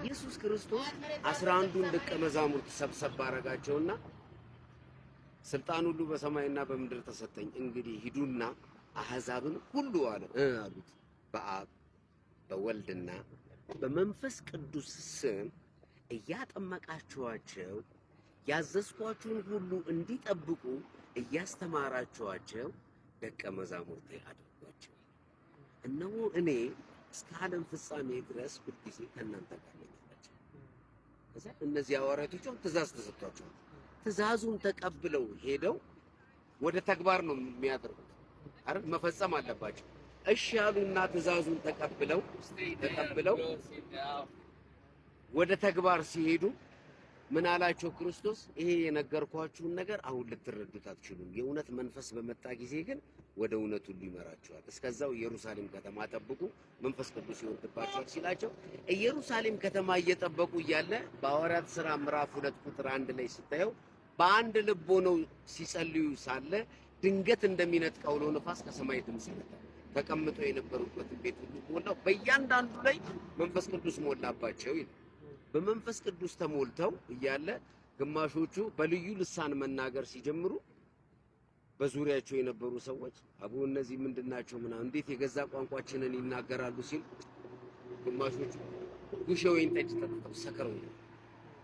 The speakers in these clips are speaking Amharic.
ኢየሱስ ክርስቶስ 11ዱን ደቀ መዛሙርት ሰብሰብ አረጋቸውና ስልጣን ሁሉ በሰማይና በምድር ተሰጠኝ፣ እንግዲህ ሂዱና አሕዛብን ሁሉ አሉት በአብ በወልድና በመንፈስ ቅዱስ ስም እያጠመቃችኋቸው ያዘዝኳችሁን ሁሉ እንዲጠብቁ እያስተማራችኋቸው ደቀ መዛሙርቴ አድርጓቸው። እነሆ እኔ እስከ ዓለም ፍጻሜ ድረስ ሁልጊዜ ከእናንተ ጋር ነኝ አላቸው። ከዛ እነዚህ ሐዋርያቶች ትእዛዝ ተሰጥቷቸዋል። ትእዛዙን ተቀብለው ሄደው ወደ ተግባር ነው የሚያደርጉት አይደል? መፈጸም አለባቸው። እሺ ያሉና ትእዛዙን ተቀብለው ወደ ተግባር ሲሄዱ ምን አላቸው ክርስቶስ? ይሄ የነገርኳችሁን ነገር አሁን ልትረዱት አትችሉም። የእውነት መንፈስ በመጣ ጊዜ ግን ወደ እውነት ሁሉ ይመራችኋል። እስከዛው ኢየሩሳሌም ከተማ ጠብቁ፣ መንፈስ ቅዱስ ይወርድባችኋል ሲላቸው ኢየሩሳሌም ከተማ እየጠበቁ እያለ በሐዋርያት ሥራ ምዕራፍ 2 ቁጥር 1 ላይ ስታየው በአንድ ልብ ሆነው ሲጸልዩ ሳለ ድንገት እንደሚነጥቅ አውሎ ነፋስ ከሰማይ ድምፅ መጣ። ተቀምጠው የነበሩበትን ቤት ሁሉ ሞላው፣ በእያንዳንዱ ላይ መንፈስ ቅዱስ ሞላባቸው ይላል። በመንፈስ ቅዱስ ተሞልተው እያለ ግማሾቹ በልዩ ልሳን መናገር ሲጀምሩ በዙሪያቸው የነበሩ ሰዎች አቡ እነዚህ ምንድናቸው ምናምን እንዴት የገዛ ቋንቋችንን ይናገራሉ ሲሉ፣ ግማሾቹ ጉሽ ወይን ጠጅ ጠጥተው ሰክረው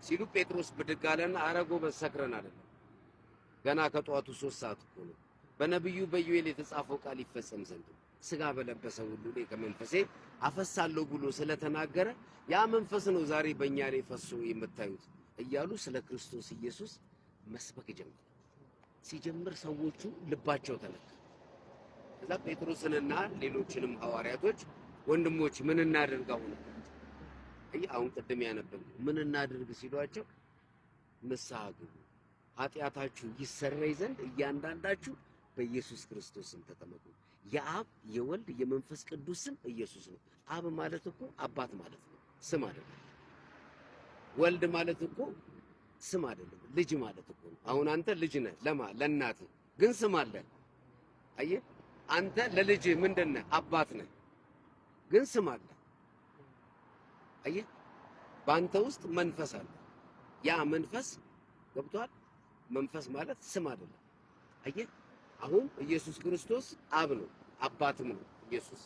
ሲሉ ጴጥሮስ ብድግ አለና አረጎ በሰክረን አይደለም ገና ከጧቱ 3 ሰዓት እኮ ነው፣ በነብዩ በዩኤል የተጻፈው ቃል ይፈጸም ዘንድ ስጋ በለበሰ ሁሉ ላይ ከመንፈሴ አፈሳለሁ ብሎ ስለተናገረ ያ መንፈስ ነው ዛሬ በእኛ ላይ ፈሶ የምታዩት እያሉ ስለ ክርስቶስ ኢየሱስ መስበክ ጀመሩ። ሲጀምር ሰዎቹ ልባቸው ተነካ። ከዛ ጴጥሮስንና ሌሎችንም ሐዋርያቶች ወንድሞች ምን እናድርግ አሁን ቅድም ያነበብን ምን እናድርግ ሲሏቸው ንስሐ ግቡ፣ ኃጢአታችሁ ይሰረይ ዘንድ እያንዳንዳችሁ በኢየሱስ ክርስቶስ ስም ተጠመቁ። የአብ የወልድ የመንፈስ ቅዱስ ስም ኢየሱስ ነው። አብ ማለት እኮ አባት ማለት ነው፣ ስም አይደለም። ወልድ ማለት እኮ ስም አይደለም፣ ልጅ ማለት እኮ ነው። አሁን አንተ ልጅ ነህ ለእናትህ ግን ስም አለ። አየህ፣ አንተ ለልጅ ምንድነህ? አባት ነህ ግን ስም አለ። አየህ፣ በአንተ ውስጥ መንፈስ አለ። ያ መንፈስ ገብቷል። መንፈስ ማለት ስም አይደለም። አየህ፣ አሁን ኢየሱስ ክርስቶስ አብ ነው፣ አባትም ነው ኢየሱስ